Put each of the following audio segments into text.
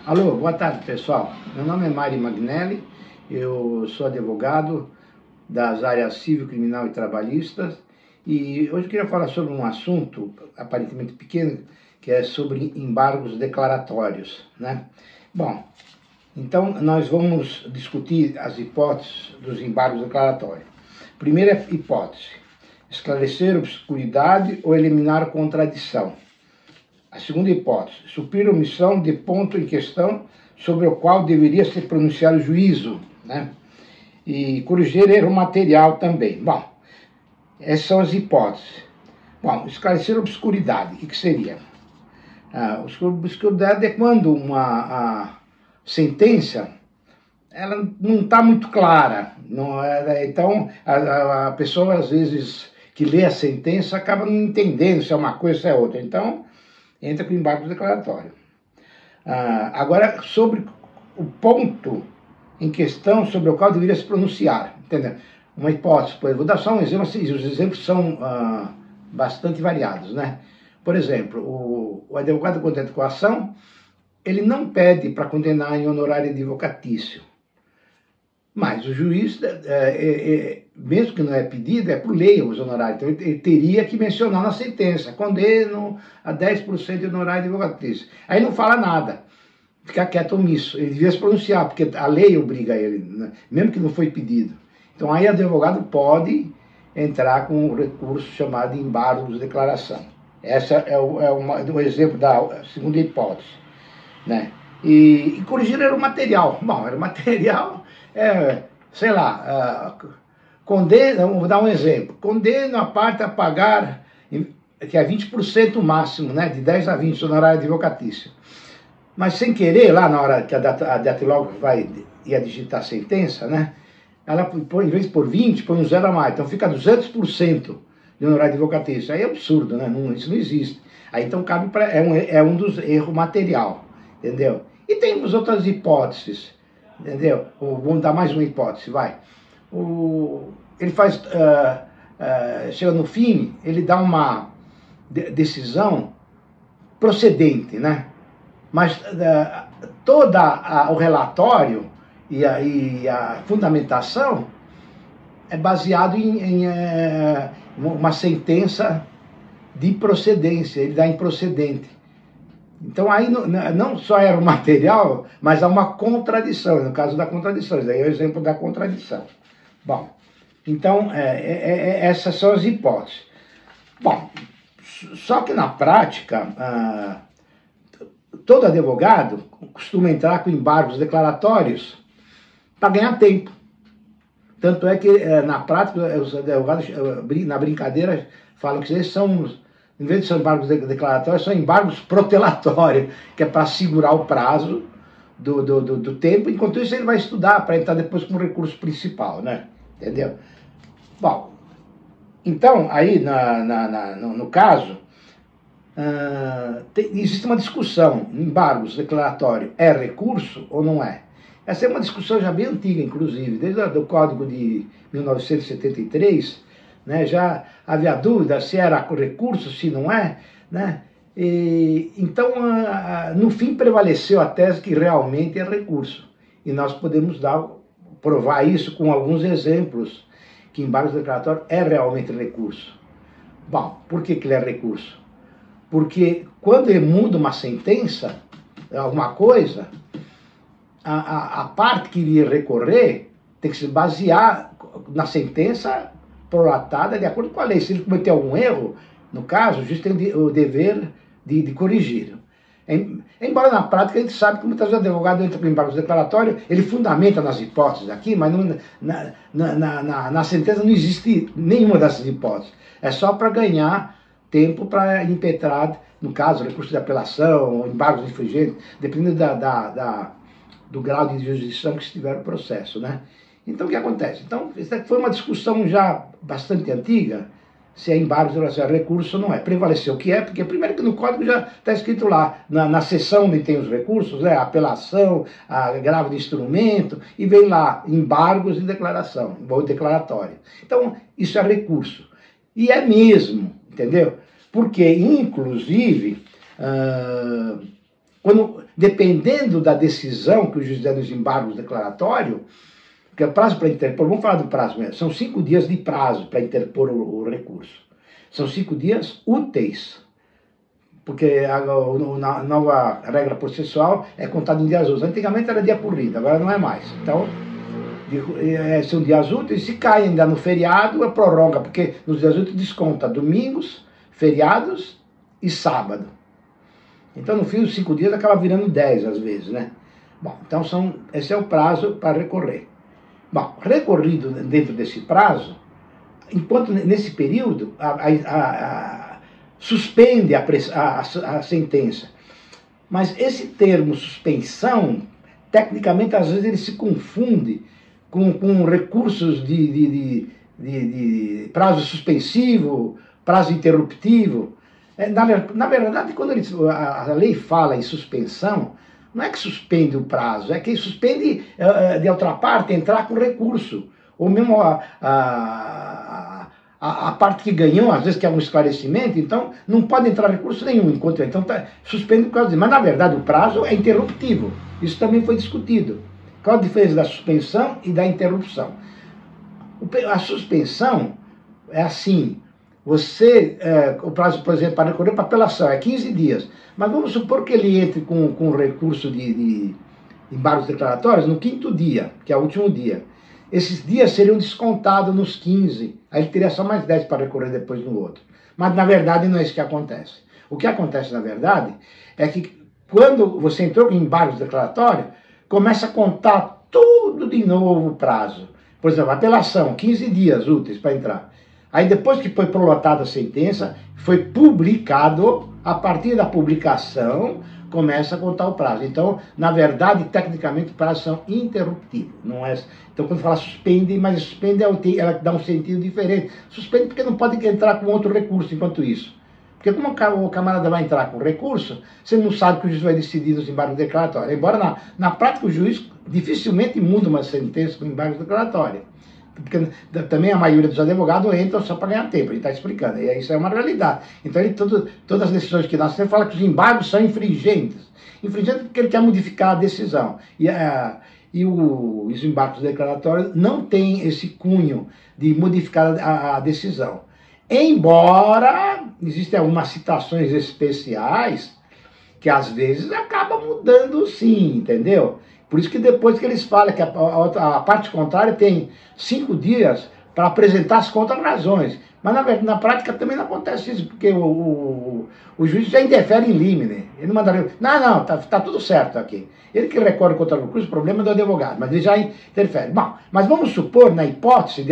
Alô, boa tarde, pessoal. Meu nome é Mário Magnelli, eu sou advogado das áreas civil, criminal e trabalhistas, e hoje eu queria falar sobre um assunto aparentemente pequeno, que é sobre embargos declaratórios, né? Bom, então nós vamos discutir as hipóteses dos embargos declaratórios. Primeira hipótese: esclarecer obscuridade ou eliminar contradição. A segunda hipótese: suprir omissão de ponto em questão sobre o qual deveria ser pronunciado o juízo, né? E corrigir erro material também. Bom, essas são as hipóteses. Bom, esclarecer obscuridade, o que seria? Obscuridade é quando uma sentença ela não está muito clara. Não é, então, a pessoa, às vezes, que lê a sentença, acaba não entendendo se é uma coisa ou se é outra. Então, entra com embargo declaratório. Agora, sobre o ponto em questão sobre o qual deveria se pronunciar, entendeu? Uma hipótese, vou dar só um exemplo, assim, os exemplos são bastante variados, né? Por exemplo, o advogado contente com a ação, ele não pede para condenar em honorário advocatício, mas o juiz, mesmo que não é pedido, é por lei os honorários. Então ele teria que mencionar na sentença: condeno a 10% de honorário advocatício. Aí não fala nada, fica quieto, omisso. Ele devia se pronunciar, porque a lei obriga ele, né? Mesmo que não foi pedido. Então aí o advogado pode entrar com um recurso chamado de embargo de declaração. Esse é o exemplo da segunda hipótese, né? E corrigir era o material. Bom, era o material, sei lá, condena, vou dar um exemplo: condena a parte a pagar, que é 20% o máximo, né? De 10 a 20 honorário advocatício. Mas sem querer, lá na hora que a datilógrafa ia digitar a sentença, né? Ela põe, em vez de pôr 20, põe um zero a mais. Então fica 200% de honorário advocatício. Aí é absurdo, né? Isso não existe. Aí então cabe para. É um dos erros material, entendeu? E temos outras hipóteses, entendeu? Vamos dar mais uma hipótese, vai. Ele faz. Chega no fim, ele dá uma decisão procedente, né? Mas todo o relatório e a fundamentação é baseado em uma sentença de procedência, ele dá improcedente. Então aí não só era o material, mas há uma contradição, no caso da contradição. Daí é o exemplo da contradição. Bom, então essas são as hipóteses. Bom, só que na prática, todo advogado costuma entrar com embargos declaratórios para ganhar tempo. Tanto é que, na prática, os advogados, na brincadeira, falam que esses são, em vez de ser embargos declaratórios, são embargos protelatórios, que é para segurar o prazo do tempo. Enquanto isso, ele vai estudar para entrar depois com o recurso principal, né? Entendeu? Bom, então, aí, no caso, existe uma discussão: embargos declaratório é recurso ou não é? Essa é uma discussão já bem antiga, inclusive, desde o Código de 1973, né? Já havia dúvida se era recurso, se não é, né? Então, no fim, prevaleceu a tese que realmente é recurso. E nós podemos provar isso com alguns exemplos, que embargos declaratórios é realmente recurso. Bom, por que ele é recurso? Porque quando ele muda uma sentença, alguma coisa, a parte que iria recorrer tem que se basear na sentença prolatada de acordo com a lei. Se ele cometer algum erro, no caso, o juiz tem o dever de corrigir. Embora na prática a gente sabe que muitas vezes o advogado entra com embargos declaratórios, ele fundamenta nas hipóteses aqui, mas na sentença não existe nenhuma dessas hipóteses. É só para ganhar tempo para impetrar, no caso, recurso de apelação, embargos infringentes, dependendo do grau de jurisdição que estiver o processo, né? Então, o que acontece? Então, essa foi uma discussão já bastante antiga, se é embargo, se é recurso ou não é. Prevaleceu o que é, porque primeiro que no código já está escrito lá, na seção onde tem os recursos, né, a apelação, a agravo de instrumento, e vem lá, embargos de declaração, ou declaratório. Então, isso é recurso. E é mesmo, entendeu? Porque, inclusive, dependendo da decisão que o juiz der nos embargos declaratórios, que é o prazo para interpor, vamos falar do prazo mesmo, são 5 dias de prazo para interpor o recurso. São 5 dias úteis, porque a nova regra processual é contada em dias úteis. Antigamente era dia corrido, agora não é mais. Então, são dias úteis, se cai ainda no feriado, é prorroga, porque nos dias úteis desconta domingos, feriados e sábado. Então, no fim, os 5 dias acaba virando 10 às vezes, né? Bom, então esse é o prazo para recorrer. Bom, recorrido dentro desse prazo, enquanto nesse período suspende a sentença. Mas esse termo suspensão, tecnicamente, às vezes ele se confunde com recursos de prazo suspensivo, prazo interruptivo. Na verdade, quando a lei fala em suspensão, não é que suspende o prazo, é que suspende, de outra parte, entrar com recurso. Ou mesmo a parte que ganhou, às vezes que é um esclarecimento, então não pode entrar recurso nenhum, então suspende por causa disso. Mas, na verdade, o prazo é interruptivo. Isso também foi discutido. Qual a diferença da suspensão e da interrupção? A suspensão é assim... o prazo, por exemplo, para recorrer para apelação é 15 dias, mas vamos supor que ele entre com recurso de embargos declaratórios no 5º dia, que é o último dia. Esses dias seriam descontados nos 15, aí ele teria só mais 10 para recorrer depois no outro. Mas, na verdade, não é isso que acontece. O que acontece, na verdade, é que quando você entrou com embargos declaratórios, começa a contar tudo de novo o prazo. Por exemplo, apelação, 15 dias úteis para entrar. Aí depois que foi prolatada a sentença, foi publicado, a partir da publicação, começa a contar o prazo. Então, na verdade, tecnicamente, os prazos são interruptivos. Não é... Então, quando fala suspende, mas suspende ela dá um sentido diferente. Suspende porque não pode entrar com outro recurso enquanto isso. Porque como o camarada vai entrar com recurso, você não sabe que o juiz vai decidir nos embargos declaratórios. Embora na prática o juiz dificilmente muda uma sentença com embargos declaratórios. Porque também a maioria dos advogados entram só para ganhar tempo, ele está explicando, e isso é uma realidade. Então, todas as decisões que nós temos falam que os embargos são infringentes. Infringentes porque ele quer modificar a decisão. E os embargos declaratórios não têm esse cunho de modificar a decisão. Embora existem algumas citações especiais que às vezes acabam mudando sim, entendeu? Por isso que depois que eles falam que a parte contrária tem 5 dias para apresentar as contra-razões. Mas na prática também não acontece isso, porque o juiz já interfere em limine. Ele manda... Não, tá tudo certo aqui. Ele que recorre contra o recurso, o problema é do advogado, mas ele já interfere. Bom, mas vamos supor, na hipótese de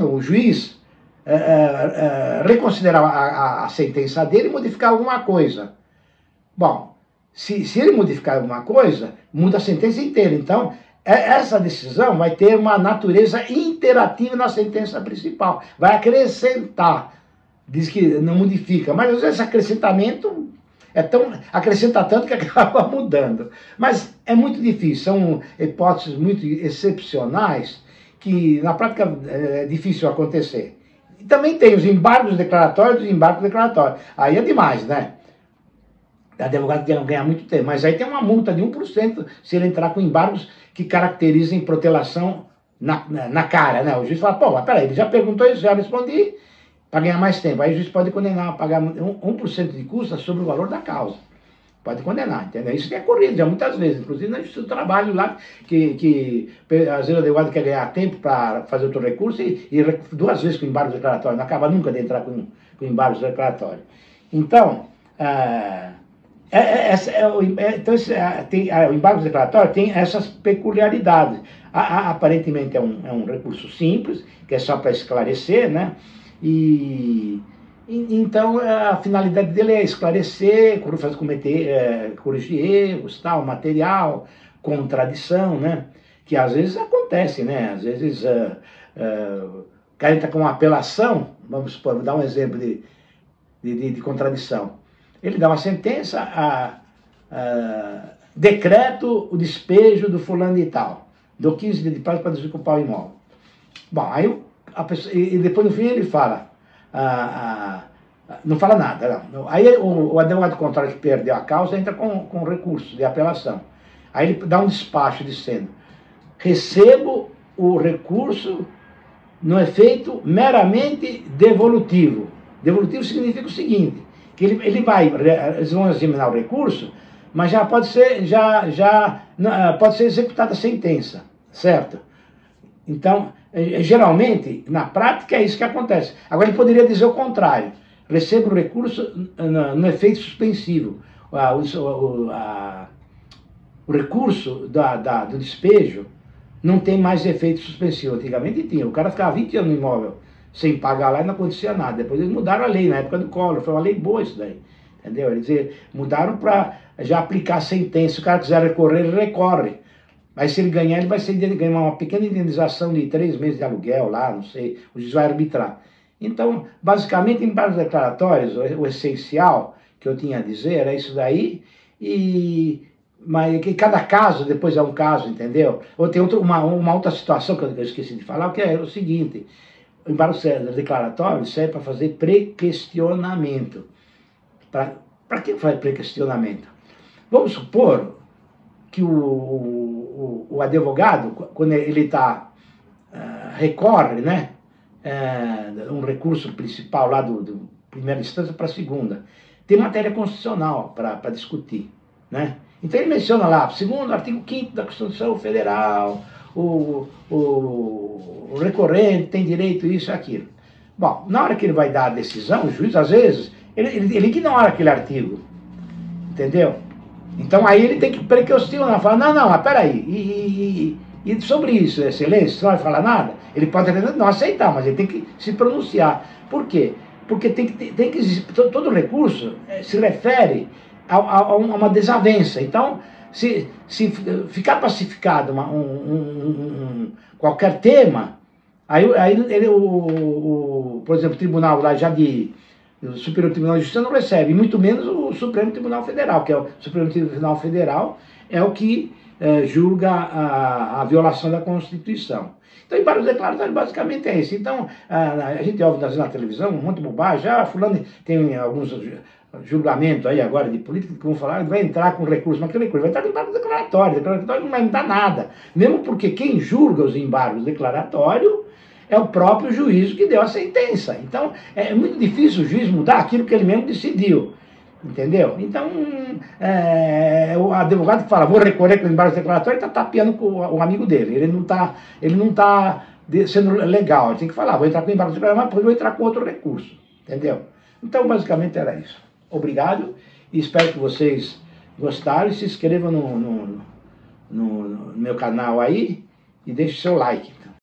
o juiz reconsiderar a sentença dele e modificar alguma coisa. Bom, se ele modificar alguma coisa, muda a sentença inteira. Então, essa decisão vai ter uma natureza interativa na sentença principal. Vai acrescentar. Diz que não modifica, mas às vezes esse acrescentamento acrescenta tanto que acaba mudando. Mas é muito difícil, são hipóteses muito excepcionais que na prática é difícil acontecer. E também tem os embargos declaratórios e os embargos declaratórios. Aí é demais, né? O advogado ganha muito tempo, mas aí tem uma multa de 1% se ele entrar com embargos que caracterizem protelação na cara, né? O juiz fala, pô, mas peraí, ele já perguntou isso, já respondi, para ganhar mais tempo. Aí o juiz pode condenar a pagar 1% de custa sobre o valor da causa. Pode condenar, entendeu? Isso que é corrido já muitas vezes, inclusive na Justiça do Trabalho lá, que às vezes o advogado quer ganhar tempo para fazer outro recurso e 2 vezes com embargo declaratório, não acaba nunca de entrar com embargo declaratório. Então, o embargo declaratório tem essas peculiaridades. Aparentemente é um recurso simples, que é só para esclarecer, né? Então a finalidade dele é esclarecer, corrigir erros, tal, material, contradição, né? Que às vezes acontece, né? Às vezes o cara está com uma apelação, vamos supor, vou dar um exemplo de contradição. Ele dá uma sentença, decreto o despejo do fulano de tal, dou 15 dias de prazo para desocupar o imóvel. Bom, aí a pessoa, e depois no fim ele fala, Não fala nada, não. Aí o advogado contrário que perdeu a causa entra com recurso de apelação. Aí ele dá um despacho dizendo: recebo o recurso no efeito meramente devolutivo. Devolutivo significa o seguinte, que eles vão examinar o recurso, mas já pode ser, pode ser executada a sentença, certo? Então, geralmente, na prática é isso que acontece. Agora ele poderia dizer o contrário: recebo o recurso no efeito suspensivo. O recurso do despejo não tem mais efeito suspensivo. Antigamente tinha. O cara ficava 20 anos no imóvel sem pagar lá e não acontecia nada. Depois eles mudaram a lei, na época do Collor. Foi uma lei boa isso daí. Entendeu? Eles mudaram para já aplicar a sentença. Se o cara quiser recorrer, ele recorre. Mas se ele ganhar, ele vai ganhar uma pequena indenização de 3 meses de aluguel lá, não sei. O juiz vai arbitrar. Então, basicamente, em vários declaratórios, o essencial que eu tinha a dizer era isso daí. Mas que cada caso depois é um caso, entendeu? Ou tem uma outra situação que eu esqueci de falar, que é o seguinte: o embargo declaratório serve para fazer pré-questionamento. Para que faz pré-questionamento? Vamos supor que o advogado, quando ele recorre, né, um recurso principal lá do primeira instância para a segunda, tem matéria constitucional para discutir, né? Então ele menciona lá, segundo o artigo 5º da Constituição Federal, o recorrente tem direito a isso e aquilo. Bom, na hora que ele vai dar a decisão, o juiz, às vezes, ele ignora aquele artigo, entendeu? Então aí ele tem que questionar, falar: não, mas peraí, e sobre isso, excelência, você não vai falar nada? Ele pode não aceitar, mas ele tem que se pronunciar. Por quê? Porque tem que existir, todo recurso se refere a uma desavença. Então, se ficar pacificado qualquer tema, aí por exemplo, o tribunal lá o Superior Tribunal de Justiça não recebe, muito menos o Supremo Tribunal Federal, que é o Supremo Tribunal Federal, é o que julga a violação da Constituição. Então, em vários declaratórios, basicamente é isso. Então, a gente ouve na televisão um monte de bobagem. Fulano tem alguns julgamentos aí agora de política que vão falar, vai entrar com recurso, mas que recurso? Vai entrar com embargo declaratório. Declaratório não vai mudar nada. Mesmo porque quem julga os embargos declaratórios é o próprio juízo que deu a sentença. Então, é muito difícil o juiz mudar aquilo que ele mesmo decidiu. Entendeu? Então, o advogado que fala: vou recorrer com o embargo declaratório, está tapeando com o amigo dele. Ele não está sendo legal. Ele tem que falar: vou entrar com o embargo declaratório, mas depois vou entrar com outro recurso. Entendeu? Então, basicamente era isso. Obrigado, e espero que vocês gostaram. Se inscrevam no meu canal aí e deixe seu like.